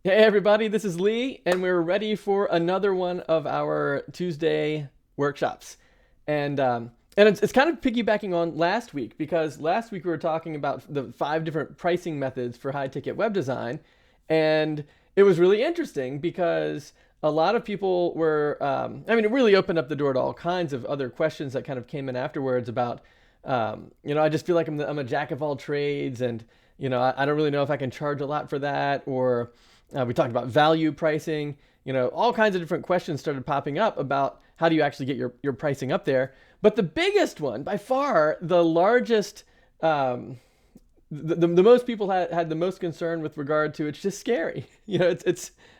Hey everybody, this is Lee, and we're ready for another one of our Tuesday workshops. And it's kind of piggybacking on last week because last week we were talking about the 5 different pricing methods for high ticket web design, and it was really interesting because a lot of people were, it really opened up the door to all kinds of other questions that kind of came in afterwards about, I just feel like I'm a jack of all trades, and I don't really know if I can charge a lot for that, or we talked about value pricing. All kinds of different questions started popping up about how do you actually get your pricing up there. But the biggest one, by far, the largest, the most people had the most concern with regard to, it's just scary.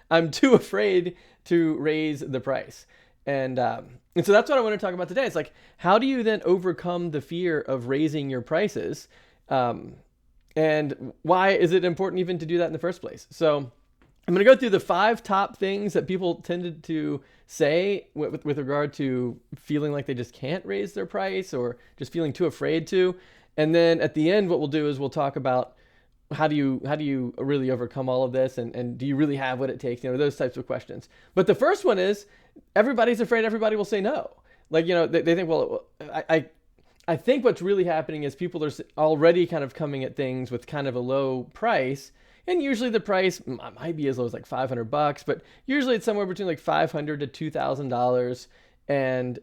I'm too afraid to raise the price. And so that's what I want to talk about today. It's like, how do you then overcome the fear of raising your prices? And why is it important even to do that in the first place? So I'm going to go through the 5 top things that people tended to say with regard to feeling like they just can't raise their price or just feeling too afraid to. And then at the end, what we'll do is we'll talk about how do you really overcome all of this, and do you really have what it takes? Those types of questions. But the first one is everybody's afraid everybody will say no. Like, they think, well, I think what's really happening is people are already kind of coming at things with kind of a low price. And usually the price might be as low as like $500, but usually it's somewhere between like $500 to $2,000. And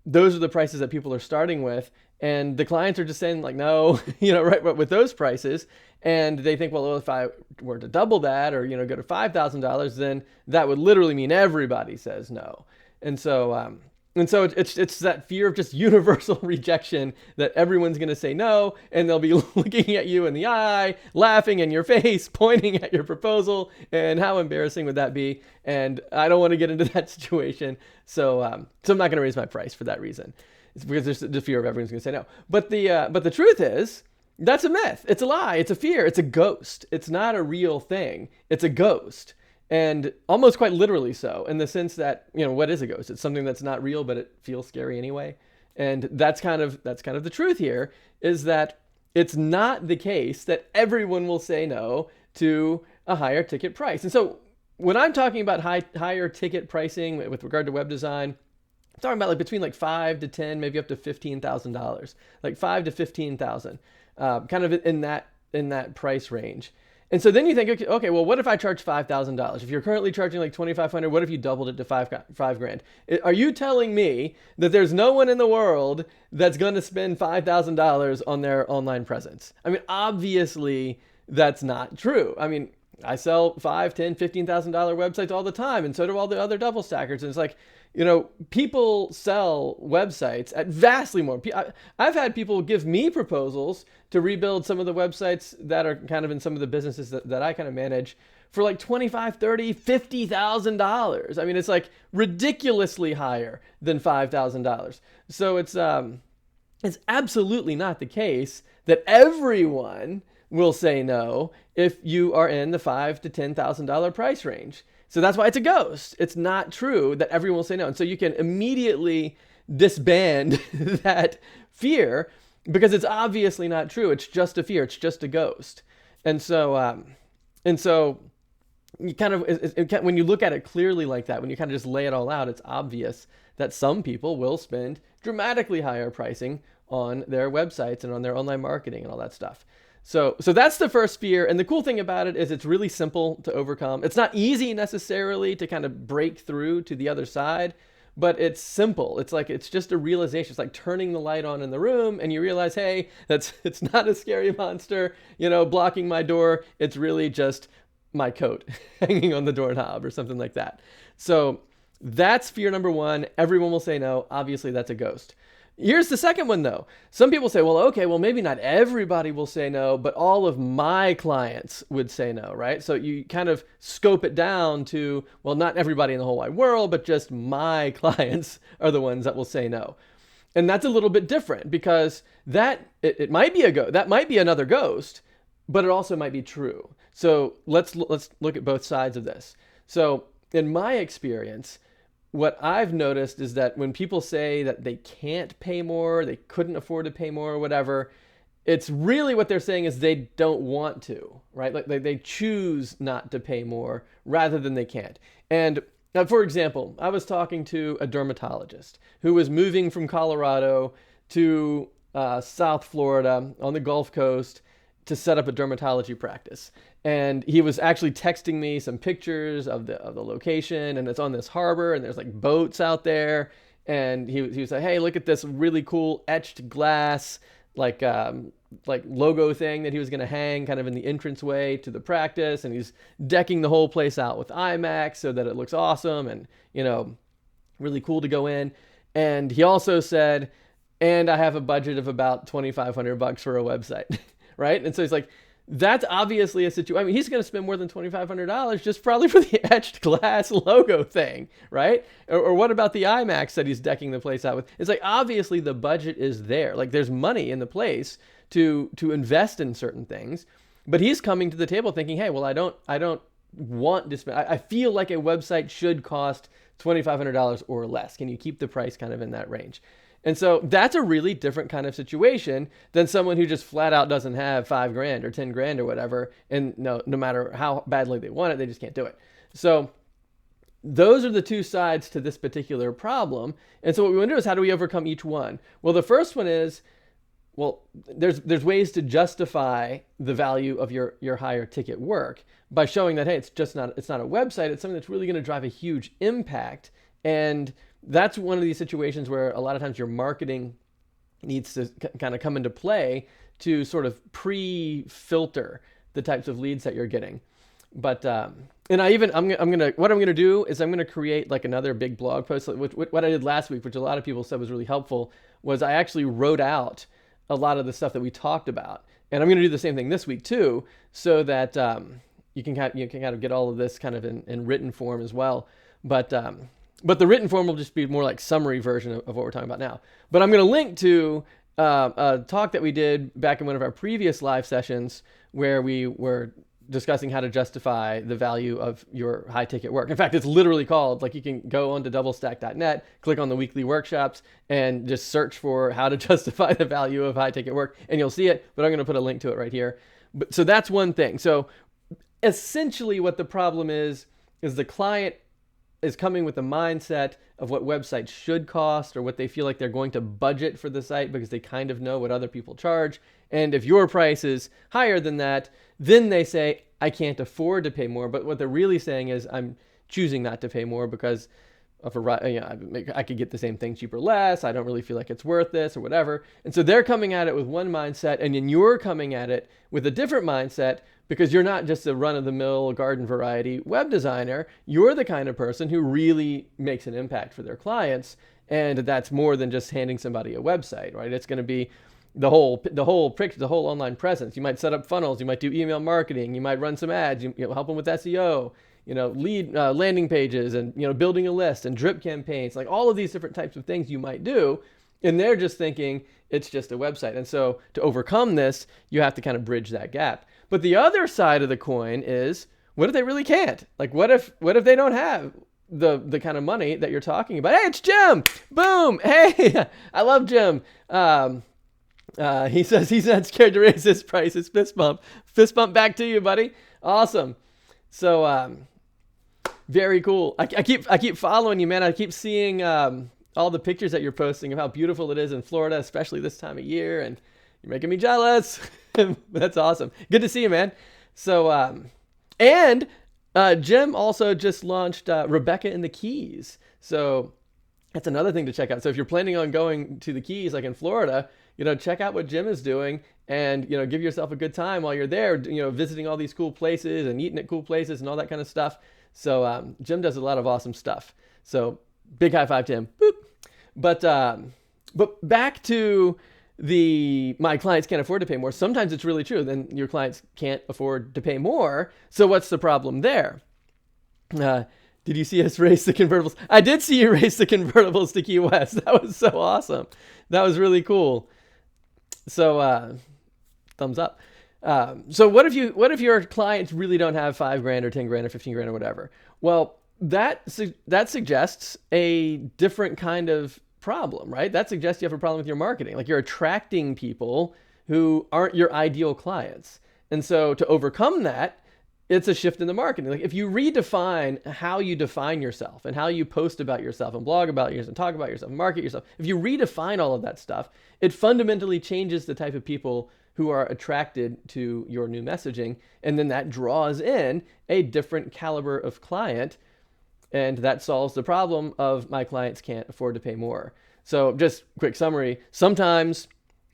those are the prices that people are starting with. And the clients are just saying like, no, right, with those prices. And they think, well, if I were to double that or, go to $5,000, then that would literally mean everybody says no. And so it's that fear of just universal rejection that everyone's going to say no, and they'll be looking at you in the eye, laughing in your face, pointing at your proposal, and how embarrassing would that be? And I don't want to get into that situation, so I'm not going to raise my price for that reason. It's because there's the fear of everyone's going to say no. But the truth is, that's a myth. It's a lie. It's a fear. It's a ghost. It's not a real thing. It's a ghost. And almost quite literally so, in the sense that, what is a ghost? It's something that's not real, but it feels scary anyway. And that's kind of the truth here, is that it's not the case that everyone will say no to a higher ticket price. And so when I'm talking about higher ticket pricing with regard to web design, I'm talking about like between like 5 to 10, maybe up to $15,000, like 5 to 15,000, kind of in that price range. And so then you think, okay, well, what if I charge $5,000? If you're currently charging like $2,500, what if you doubled it to five grand? Are you telling me that there's no one in the world that's going to spend $5,000 on their online presence? I mean, obviously that's not true. I mean, I sell $5, $10, $15,000 websites all the time, and so do all the other double stackers. And it's like, people sell websites at vastly more. I've had people give me proposals to rebuild some of the websites that are kind of in some of the businesses that I kind of manage for like $25,000, $30,000, $50,000. I mean, it's like ridiculously higher than $5,000. So it's absolutely not the case that everyone will say no if you are in the $5,000 to $10,000 price range. So that's why it's a ghost. It's not true that everyone will say no. And so you can immediately disband that fear because it's obviously not true. It's just a fear. It's just a ghost. And so you kind of, when you look at it clearly like that, when you kind of just lay it all out, it's obvious that some people will spend dramatically higher pricing on their websites and on their online marketing and all that stuff. So that's the first fear. And the cool thing about it is it's really simple to overcome. It's not easy necessarily to kind of break through to the other side, but it's simple. It's just a realization. It's like turning the light on in the room and you realize, hey, it's not a scary monster, blocking my door. It's really just my coat hanging on the doorknob or something like that. So that's fear number 1. Everyone will say no. Obviously, that's a ghost. Here's the second one, though. Some people say, well, okay, well, maybe not everybody will say no, but all of my clients would say no, right? So you kind of scope it down to, well, not everybody in the whole wide world, but just my clients are the ones that will say no. And that's a little bit different because it might be that might be another ghost, but it also might be true. So let's look at both sides of this. So in my experience, what I've noticed is that when people say that they can't pay more, they couldn't afford to pay more or whatever, it's really what they're saying is they don't want to, right? Like they choose not to pay more rather than they can't. And for example, I was talking to a dermatologist who was moving from Colorado to South Florida on the Gulf Coast to set up a dermatology practice. And he was actually texting me some pictures of the location, and it's on this harbor, and there's like boats out there. And he was like, hey, look at this really cool etched glass like logo thing that he was going to hang kind of in the entranceway to the practice, and he's decking the whole place out with IMAX so that it looks awesome and, you know, really cool to go in. And he also said, and I have a budget of about $2,500 for a website, right? And so he's like, that's obviously a situation. I mean, he's going to spend more than $2,500 just probably for the etched glass logo thing, right? Or what about the IMAX that he's decking the place out with? It's like, obviously the budget is there. Like there's money in the place to invest in certain things, but he's coming to the table thinking, hey, well, I don't want to spend, I feel like a website should cost $2,500 or less. Can you keep the price kind of in that range? And so that's a really different kind of situation than someone who just flat out doesn't have $5,000 or $10,000 or whatever. And no matter how badly they want it, they just can't do it. So those are the two sides to this particular problem. And so what we want to do is, how do we overcome each one? Well, the first one is, well, there's ways to justify the value of your higher ticket work by showing that, hey, it's not a website. It's something that's really going to drive a huge impact. And that's one of these situations where a lot of times your marketing needs to kind of come into play to sort of pre-filter the types of leads that you're getting. But what I'm gonna do is I'm gonna create like another big blog post. What I did last week, which a lot of people said was really helpful, was I actually wrote out a lot of the stuff that we talked about, and I'm gonna do the same thing this week too, so that you can kind of get all of this kind of in written form as well. But the written form will just be more like summary version of what we're talking about now. But I'm going to link to a talk that we did back in one of our previous live sessions where we were discussing how to justify the value of your high ticket work. In fact, it's literally called, like, you can go onto doublestack.net, click on the weekly workshops, and just search for how to justify the value of high ticket work, and you'll see it. But I'm going to put a link to it right here. So that's one thing. So essentially what the problem is the client is coming with a mindset of what websites should cost or what they feel like they're going to budget for the site because they kind of know what other people charge. And if your price is higher than that, then they say, I can't afford to pay more. But what they're really saying is, I'm choosing not to pay more because of I could get the same thing cheaper or less. I don't really feel like it's worth this or whatever. And so they're coming at it with one mindset, and then you're coming at it with a different mindset, because you're not just a run-of-the-mill garden variety web designer. You're the kind of person who really makes an impact for their clients, and that's more than just handing somebody a website, right? It's going to be the whole picture, the whole online presence. You might set up funnels, you might do email marketing, you might run some ads, you help them with SEO, lead landing pages, and building a list and drip campaigns, like all of these different types of things you might do. And they're just thinking it's just a website. And so to overcome this, you have to kind of bridge that gap. But the other side of the coin is, what if they really can't? Like, what if they don't have the kind of money that you're talking about? Hey, it's Jim. Boom. Hey, I love Jim. He says he's not scared to raise his prices. Fist bump. Fist bump back to you, buddy. Awesome. So very cool. I keep following you, man. I keep seeing all the pictures that you're posting of how beautiful it is in Florida, especially this time of year, and you're making me jealous. That's awesome. Good to see you, man. So, Jim also just launched Rebecca in the Keys. So that's another thing to check out. So if you're planning on going to the Keys, like in Florida, check out what Jim is doing, and, give yourself a good time while you're there, visiting all these cool places and eating at cool places and all that kind of stuff. So, Jim does a lot of awesome stuff. So big high five to him. Boop. But back to my clients can't afford to pay more. Sometimes it's really true. Then your clients can't afford to pay more. So what's the problem there? Did you see us race the convertibles? I did see you race the convertibles to Key West. That was so awesome. That was really cool. So thumbs up. So what if your clients really don't have $5,000 or $10,000 or $15,000 or whatever? Well, that suggests a different kind of problem, right? That suggests you have a problem with your marketing. Like, you're attracting people who aren't your ideal clients. And so to overcome that, it's a shift in the marketing. Like if you redefine how you define yourself and how you post about yourself and blog about yourself and talk about yourself and market yourself, if you redefine all of that stuff, it fundamentally changes the type of people who are attracted to your new messaging. And then that draws in a different caliber of client. And that solves the problem of my clients can't afford to pay more. So just quick summary, sometimes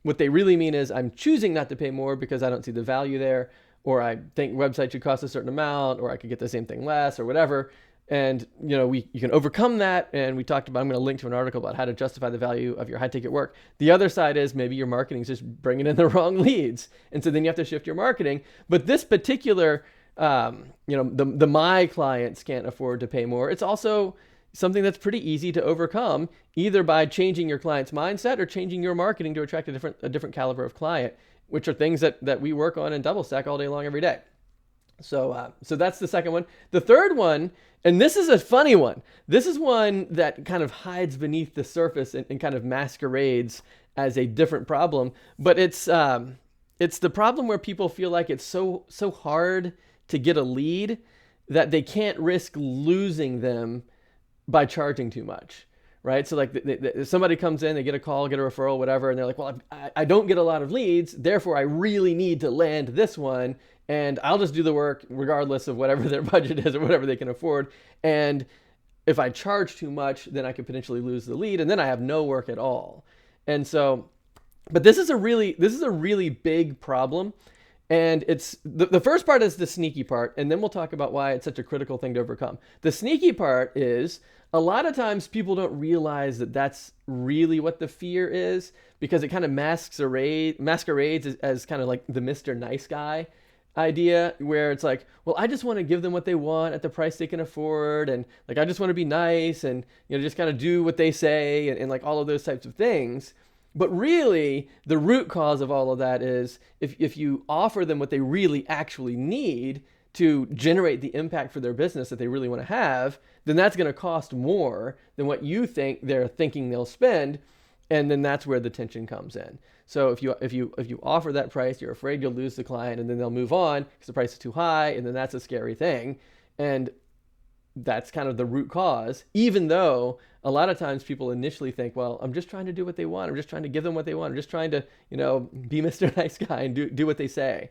what they really mean is I'm choosing not to pay more because I don't see the value there, or I think website should cost a certain amount, or I could get the same thing less, or whatever. And you can overcome that. And we talked about, I'm going to link to an article about how to justify the value of your high ticket work. The other side is maybe your marketing is just bringing in the wrong leads. And so then you have to shift your marketing. But this particular, the my clients can't afford to pay more. It's also something that's pretty easy to overcome, either by changing your client's mindset or changing your marketing to attract a different caliber of client, which are things that we work on in DoubleStack all day long, every day. So that's the second one. The third one, and this is a funny one. This is one that kind of hides beneath the surface and kind of masquerades as a different problem. But it's the problem where people feel like it's so hard to get a lead that they can't risk losing them by charging too much. Right? So like somebody comes in, they get a call, get a referral, whatever, and they're like, well, I don't get a lot of leads, therefore I really need to land this one, and I'll just do the work regardless of whatever their budget is or whatever they can afford. And if I charge too much, then I could potentially lose the lead, and then I have no work at all. And so, but this is a really big problem. And it's the first part is the sneaky part, and then we'll talk about why it's such a critical thing to overcome. The sneaky part is a lot of times people don't realize that that's really what the fear is, because it kind of masquerades as kind of like the Mr. Nice Guy idea, where it's like, well, I just want to give them what they want at the price they can afford, and like I just want to be nice and just kind of do what they say and like all of those types of things. But really, the root cause of all of that is if you offer them what they really actually need to generate the impact for their business that they really want to have, then that's going to cost more than what you think they're thinking they'll spend, and then that's where the tension comes in. So if you offer that price, you're afraid you'll lose the client, and then they'll move on because the price is too high, and then that's a scary thing. And that's kind of the root cause, even though a lot of times people initially think, well, I'm just trying to do what they want. I'm just trying to give them what they want. I'm just trying to, be Mr. Nice Guy and do what they say.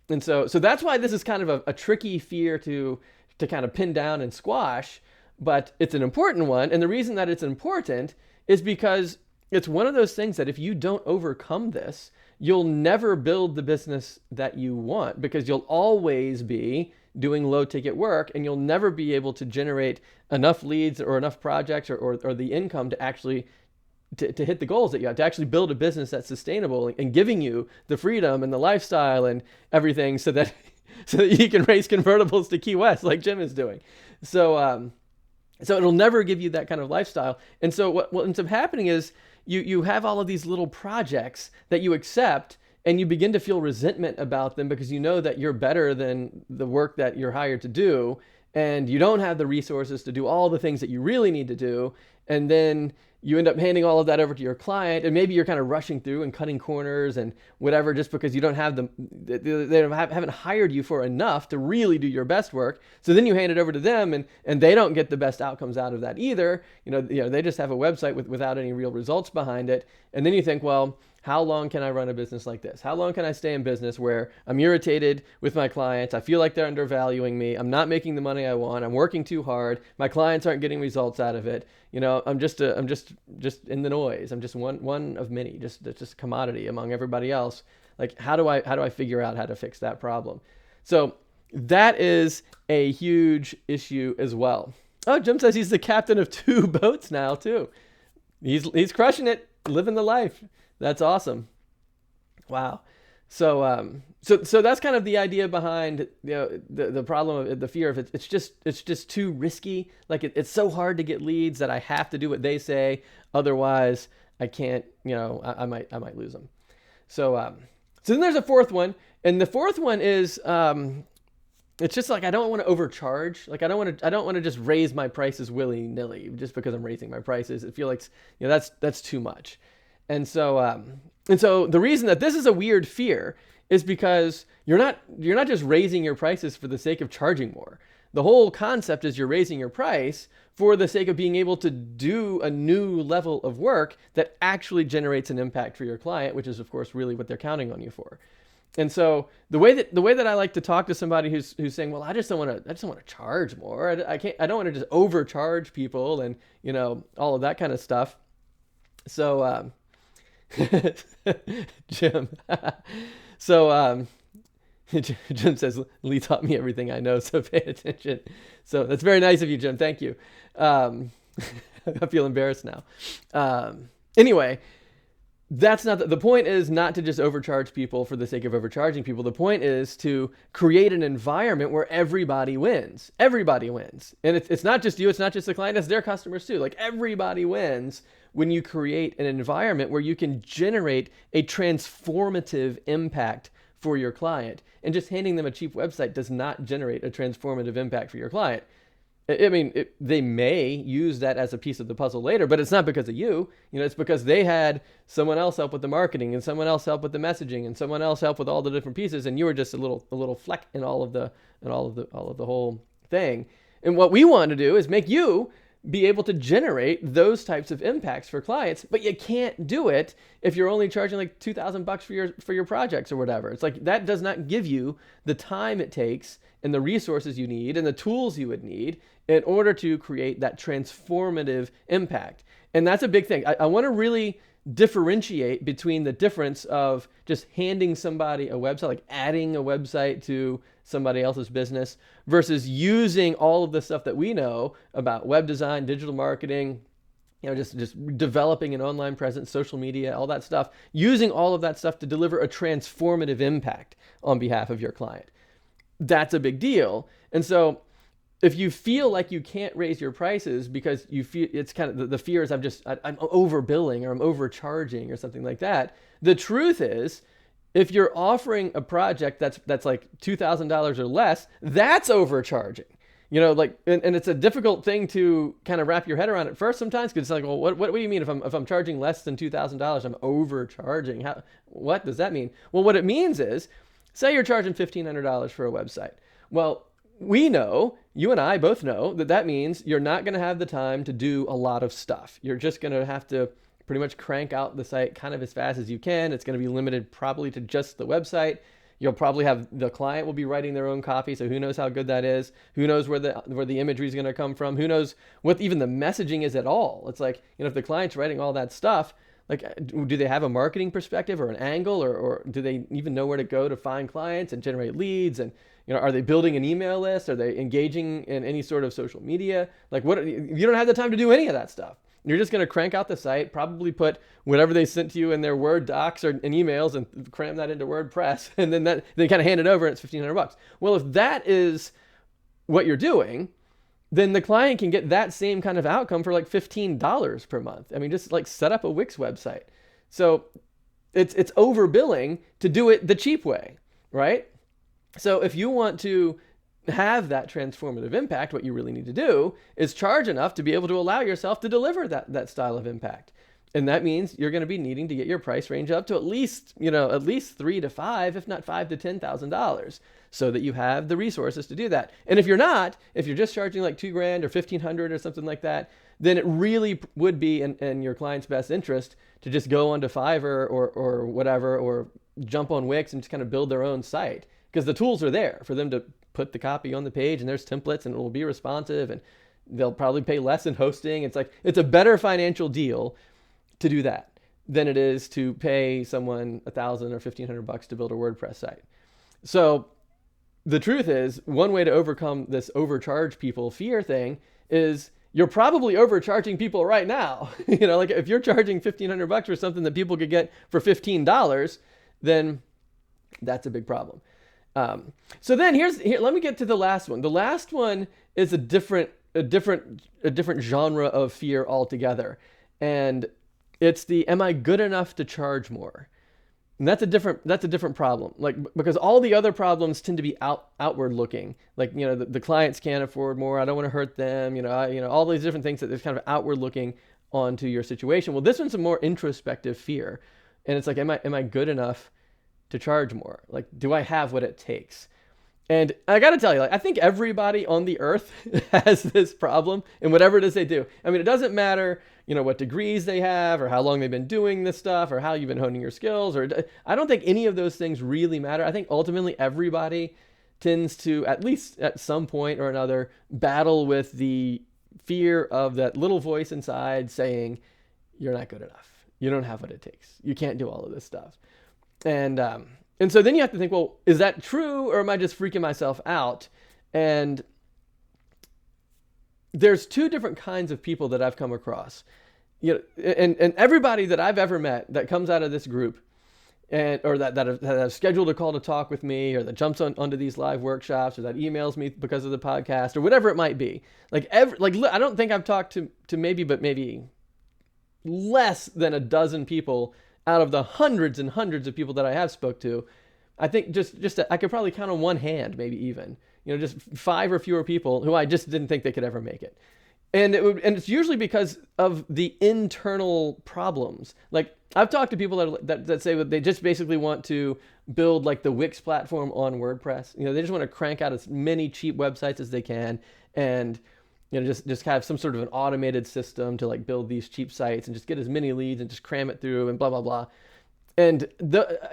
And so that's why this is kind of a tricky fear to kind of pin down and squash, but it's an important one. And the reason that it's important is because it's one of those things that if you don't overcome this, you'll never build the business that you want, because you'll always be doing low ticket work, and you'll never be able to generate enough leads or enough projects or the income to actually to hit the goals that you have, to actually build a business that's sustainable and giving you the freedom and the lifestyle and everything so that you can race convertibles to Key West like Jim is doing. So it'll never give you that kind of lifestyle. And so what ends up happening is you have all of these little projects that you accept, and you begin to feel resentment about them because you know that you're better than the work that you're hired to do, and you don't have the resources to do all the things that you really need to do. And then you end up handing all of that over to your client, and maybe you're kind of rushing through and cutting corners and whatever, just because you don't have they haven't hired you for enough to really do your best work. So then you hand it over to them, and they don't get the best outcomes out of that either. They just have a website without any real results behind it. And then you think, well, how long can I run a business like this? How long can I stay in business where I'm irritated with my clients? I feel like they're undervaluing me. I'm not making the money I want. I'm working too hard. My clients aren't getting results out of it. I'm just in the noise. I'm just one of many, just a commodity among everybody else. Like, how do I figure out how to fix that problem? So that is a huge issue as well. Oh, Jim says he's the captain of 2 boats now too. He's crushing it, living the life. That's awesome. Wow. So that's kind of the idea behind the problem of the fear of it. It's just too risky. Like it's so hard to get leads that I have to do what they say. Otherwise, I can't. I might lose them. So then there's a fourth one, and the fourth one is it's just like I don't want to overcharge. Like I don't want to just raise my prices willy-nilly just because I'm raising my prices. I feel like that's too much. And so the reason that this is a weird fear is because you're not just raising your prices for the sake of charging more. The whole concept is you're raising your price for the sake of being able to do a new level of work that actually generates an impact for your client, which is of course really what they're counting on you for. And so the way that I like to talk to somebody who's saying, well, I just don't want to charge more. I don't want to just overcharge people and, all of that kind of stuff. So, Jim, so, Jim says, Lee taught me everything I know, so pay attention. So that's very nice of you, Jim. Thank you. I feel embarrassed now. Anyway, that's not the point. Is not to just overcharge people for the sake of overcharging people. The point is to create an environment where everybody wins. Everybody wins. And it's not just you, it's not just the client, it's their customers too. Like everybody wins when you create an environment where you can generate a transformative impact for your client. And just handing them a cheap website does not generate a transformative impact for your client. I mean, they may use that as a piece of the puzzle later, but it's not because of you. It's because they had someone else help with the marketing and someone else help with the messaging and someone else help with all the different pieces, and you were just a little fleck in all of the whole thing. And what we want to do is make you be able to generate those types of impacts for clients, but you can't do it if you're only charging like $2,000 for your projects or whatever. It's like that does not give you the time it takes and the resources you need and the tools you would need in order to create that transformative impact. And that's a big thing. I want to really differentiate between the difference of just handing somebody a website, like adding a website to somebody else's business, versus using all of the stuff that we know about web design, digital marketing, just developing an online presence, social media, all that stuff, using all of that stuff to deliver a transformative impact on behalf of your client. That's a big deal. And so if you feel like you can't raise your prices because you feel it's kind of the fear is I'm overbilling or I'm overcharging or something like that. The truth is, if you're offering a project that's like $2,000 or less, that's overcharging. And it's a difficult thing to kind of wrap your head around at first sometimes, because it's like, well, what do you mean if I'm charging less than $2,000, I'm overcharging? What does that mean? Well, what it means is, say you're charging $1,500 for a website. Well, we know, you and I both know, that means you're not going to have the time to do a lot of stuff. You're just going to have to pretty much crank out the site kind of as fast as you can. It's going to be limited probably to just the website. You'll probably have the client will be writing their own copy, so who knows how good that is? Who knows where the imagery is going to come from? Who knows what even the messaging is at all? It's like, if the client's writing all that stuff, like, do they have a marketing perspective or an angle, or do they even know where to go to find clients and generate leads? And are they building an email list? Are they engaging in any sort of social media? Like, you don't have the time to do any of that stuff. You're just going to crank out the site, probably put whatever they sent to you in their Word docs or in emails and cram that into WordPress, and then they kind of hand it over and it's $1,500. Well, if that is what you're doing, then the client can get that same kind of outcome for like $15 per month. I mean, just like set up a Wix website. So it's overbilling to do it the cheap way, right? So if you want to have that transformative impact, what you really need to do is charge enough to be able to allow yourself to deliver that style of impact. And that means you're going to be needing to get your price range up to at least $3,000 to $5,000, if not $5,000 to $10,000, so that you have the resources to do that. And if you're just charging like $2,000 or $1,500 or something like that, then it really would be in your client's best interest to just go onto Fiverr or whatever, or jump on Wix and just kind of build their own site, because the tools are there for them to put the copy on the page, and there's templates, and it will be responsive, and they'll probably pay less in hosting. It's like, it's a better financial deal to do that than it is to pay someone $1,000 or $1,500 to build a WordPress site. So the truth is, one way to overcome this overcharge people fear thing is you're probably overcharging people right now. Like if you're charging $1,500 for something that people could get for $15, then that's a big problem. So then let me get to the last one. The last one is a different genre of fear altogether. And it's am I good enough to charge more? And that's a different problem. Like, because all the other problems tend to be outward looking. Like, the clients can't afford more. I don't want to hurt them. All these different things that are kind of outward looking. onto your situation. Well, this one's a more introspective fear. And it's like, am I good enough to charge more? Like, do I have what it takes? And I got to tell you, like, I think everybody on the earth has this problem in whatever it is they do. I mean, it doesn't matter, what degrees they have or how long they've been doing this stuff or how you've been honing your skills, or I don't think any of those things really matter. I think ultimately everybody tends to, at least at some point or another, battle with the fear of that little voice inside saying, you're not good enough. You don't have what it takes. You can't do all of this stuff. And so then you have to think, well, is that true, or am I just freaking myself out? And there's two different kinds of people that I've come across. And everybody that I've ever met that comes out of this group, or that have scheduled a call to talk with me, or that jumps onto these live workshops, or that emails me because of the podcast, or whatever it might be. I don't think I've talked to maybe less than a dozen people out of the hundreds and hundreds of people that I have spoke to. I think just I could probably count on one hand, maybe even, just 5 or fewer people who I just didn't think they could ever make it. And it's usually because of the internal problems. Like, I've talked to people that say that they just basically want to build like the Wix platform on WordPress. They just want to crank out as many cheap websites as they can, and just have some sort of an automated system to like build these cheap sites and just get as many leads and just cram it through and blah, blah, blah. And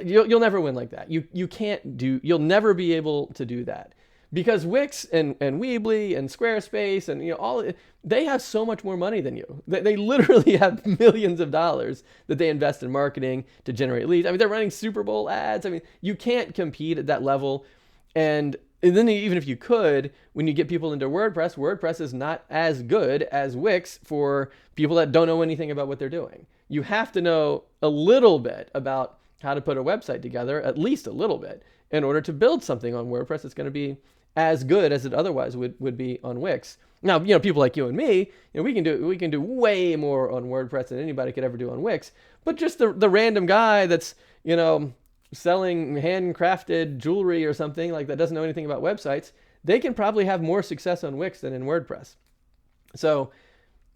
you'll never win like that. You'll never be able to do that, because Wix and Weebly and Squarespace and they have so much more money than you. They literally have millions of dollars that they invest in marketing to generate leads. I mean, they're running Super Bowl ads. I mean, you can't compete at that level. And then even if you could, when you get people into WordPress is not as good as Wix for people that don't know anything about what they're doing. You have to know a little bit about how to put a website together, at least a little bit, in order to build something on WordPress that's going to be as good as it otherwise would be on Wix. Now, people like you and me, we can do way more on WordPress than anybody could ever do on Wix. But just the random guy that's, selling handcrafted jewelry or something like that, doesn't know anything about websites, they can probably have more success on Wix than in WordPress. So,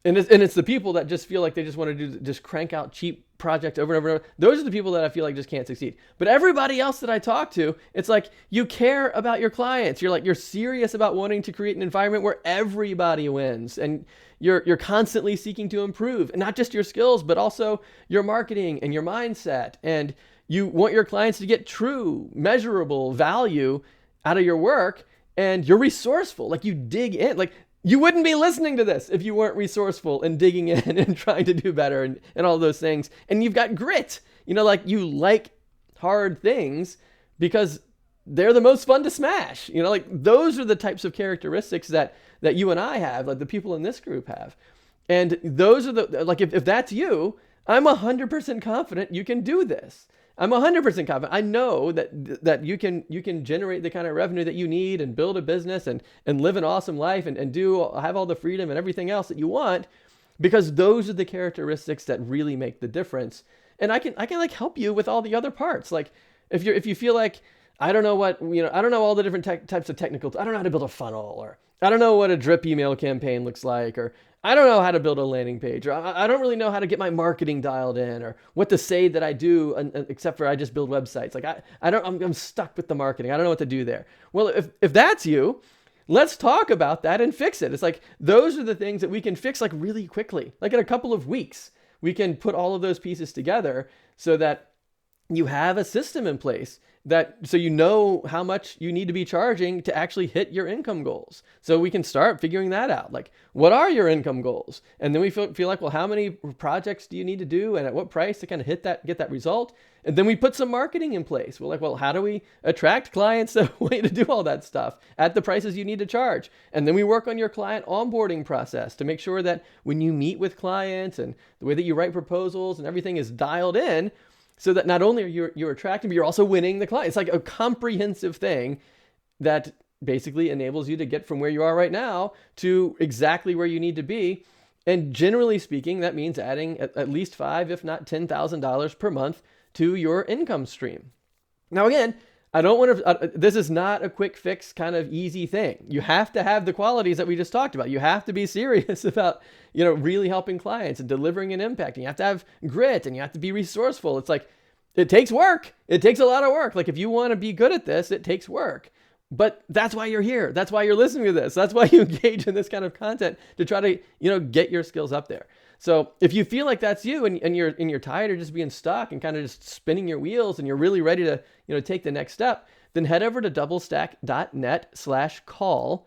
and it's the people that just feel like they just want to just crank out cheap projects over and over and over. Those are the people that I feel like just can't succeed. But everybody else that I talk to, it's like, you care about your clients. You're serious about wanting to create an environment where everybody wins, and you're constantly seeking to improve, and not just your skills, but also your marketing and your mindset. And you want your clients to get true, measurable value out of your work, and you're resourceful. Like, you dig in. Like, you wouldn't be listening to this if you weren't resourceful and digging in and trying to do better and all those things. And you've got grit. You like hard things because they're the most fun to smash. Those are the types of characteristics that you and I have, like the people in this group have. And those are if that's you, I'm 100% confident you can do this. I'm 100% confident. I know that you can generate the kind of revenue that you need and build a business and live an awesome life and have all the freedom and everything else that you want, because those are the characteristics that really make the difference. And I can like help you with all the other parts. Like, if you feel like, I don't know all the different types of technical, I don't know how to build a funnel, or I don't know what a drip email campaign looks like, or I don't know how to build a landing page, or I don't really know how to get my marketing dialed in, or what to say that I do, except for I just build websites. Like, I'm stuck with the marketing. I don't know what to do there. Well, if that's you, let's talk about that and fix it. It's like, those are the things that we can fix like really quickly. Like, in a couple of weeks, we can put all of those pieces together so that you have a system in place so you know how much you need to be charging to actually hit your income goals. So we can start figuring that out. Like, what are your income goals? And then we feel like, well, how many projects do you need to do, and at what price to kind of get that result? And then we put some marketing in place. We're like, well, how do we attract clients that way to do all that stuff at the prices you need to charge? And then we work on your client onboarding process to make sure that when you meet with clients and the way that you write proposals and everything is dialed in, so that not only are you're attracting, but you're also winning the client. It's like a comprehensive thing that basically enables you to get from where you are right now to exactly where you need to be. And generally speaking, that means adding at least $5,000, if not $10,000 per month to your income stream. Now, again, I don't want to, this is not a quick fix kind of easy thing. You have to have the qualities that we just talked about. You have to be serious about, really helping clients and delivering an impact. And you have to have grit and you have to be resourceful. It's like, it takes work. It takes a lot of work. Like if you want to be good at this, it takes work. But that's why you're here. That's why you're listening to this. That's why you engage in this kind of content, to try to, get your skills up there. So if you feel like that's you and you're tired of just being stuck and kind of just spinning your wheels and you're really ready to, take the next step, then head over to doublestack.net/call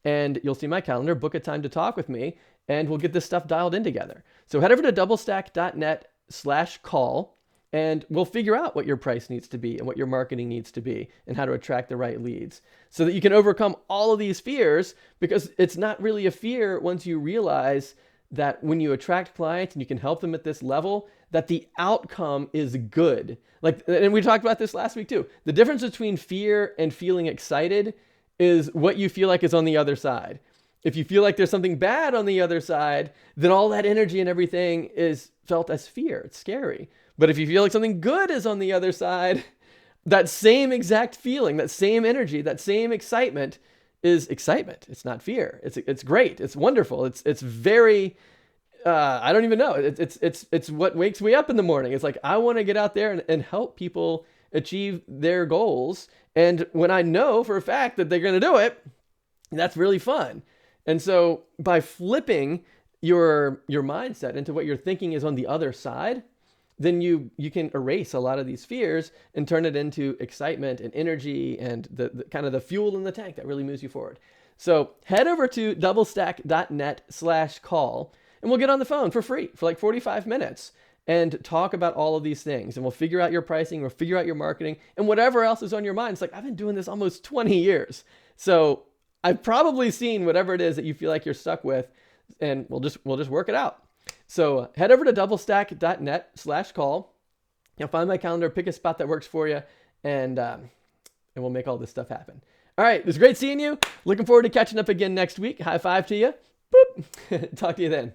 and you'll see my calendar, book a time to talk with me, and we'll get this stuff dialed in together. So head over to doublestack.net/call and we'll figure out what your price needs to be and what your marketing needs to be and how to attract the right leads so that you can overcome all of these fears, because it's not really a fear once you realize that when you attract clients and you can help them at this level, that the outcome is good. And we talked about this last week too. The difference between fear and feeling excited is what you feel like is on the other side. If you feel like there's something bad on the other side, then all that energy and everything is felt as fear. It's scary. But if you feel like something good is on the other side, that same exact feeling, that same energy, that same excitement is excitement. It's not fear. It's great. It's wonderful. It's very, I don't even know. It's what wakes me up in the morning. It's like, I want to get out there and help people achieve their goals. And when I know for a fact that they're going to do it, that's really fun. And so by flipping your mindset into what you're thinking is on the other side, then you can erase a lot of these fears and turn it into excitement and energy and the kind of the fuel in the tank that really moves you forward. So head over to doublestack.net/call and we'll get on the phone for free for like 45 minutes and talk about all of these things. And we'll figure out your pricing, we'll figure out your marketing, and whatever else is on your mind. It's like, I've been doing this almost 20 years. So I've probably seen whatever it is that you feel like you're stuck with, and we'll just work it out. So head over to doublestack.net/call. You'll find my calendar, pick a spot that works for you, and we'll make all this stuff happen. All right, it was great seeing you. Looking forward to catching up again next week. High five to you. Boop. Talk to you then.